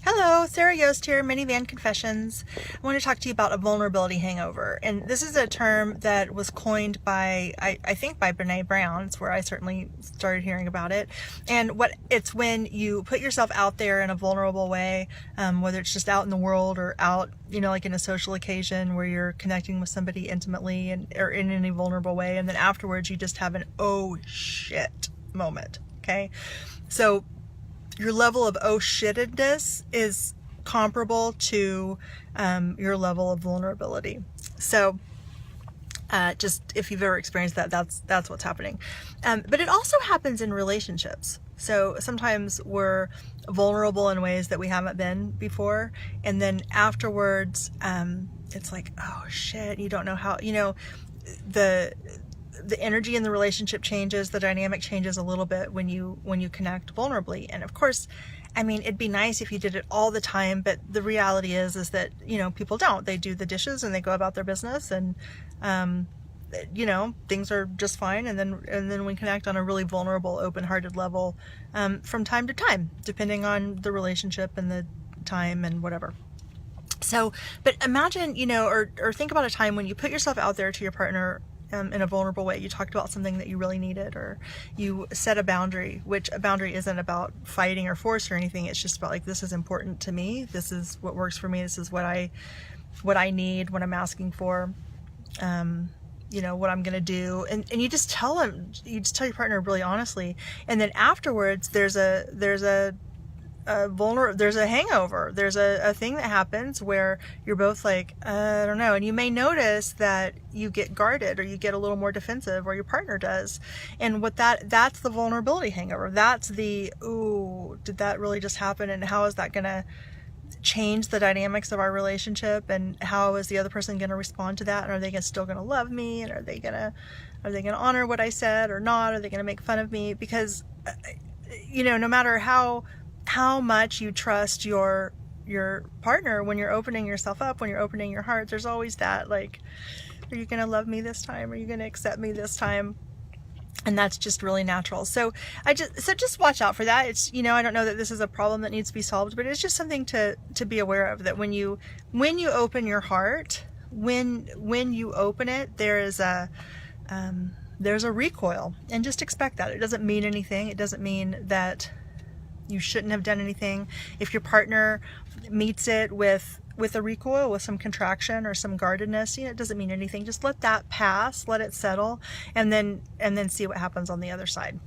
Hello, Sarah Yost here, Minivan Confessions. I want to talk to you about a vulnerability hangover. And this is a term that was coined by, I think by Brene Brown. It's where I certainly started hearing about it. And it's when you put yourself out there in a vulnerable way, whether it's just out in the world or out, like in a social occasion where you're connecting with somebody intimately or in any vulnerable way. And then afterwards you just have an oh shit moment. Okay. So your level of oh shittedness is comparable to your level of vulnerability. So just if you've ever experienced that, that's what's happening. But it also happens in relationships. So sometimes we're vulnerable in ways that we haven't been before, and then afterwards it's like, oh shit, you don't know how, the energy in the relationship changes, the dynamic changes a little bit when you connect vulnerably. And of course, I mean, it'd be nice if you did it all the time, but the reality is that, people don't. They do the dishes and they go about their business, and things are just fine. And then we connect on a really vulnerable, open-hearted level from time to time, depending on the relationship and the time and whatever. So, but imagine, or think about a time when you put yourself out there to your partner in a vulnerable way. You talked about something that you really needed, or you set a boundary, which a boundary isn't about fighting or force or anything. It's just about like, this is important to me. This is what works for me. This is what I need, what I'm asking for, what I'm going to do. And you just tell your partner really honestly. And then afterwards there's a hangover. There's a thing that happens where you're both like, I don't know. And you may notice that you get guarded, or you get a little more defensive, or your partner does. And that's the vulnerability hangover. That's the, ooh, did that really just happen? And how is that going to change the dynamics of our relationship? And how is the other person going to respond to that? And are they still going to love me? And are they going to honor what I said or not? Are they going to make fun of me? Because, no matter how much you trust your partner, when you're opening yourself up, when you're opening your heart, there's always that, like, are you going to love me this time? Are you going to accept me this time? And that's just really natural. So just watch out for that. It's, I don't know that this is a problem that needs to be solved, but it's just something to be aware of, that when you open your heart, when you open it, there's a recoil, and just expect that. It doesn't mean anything. It doesn't mean that you shouldn't have done anything. If your partner meets it with a recoil, with some contraction or some guardedness, it doesn't mean anything. Just let that pass, let it settle, and then see what happens on the other side.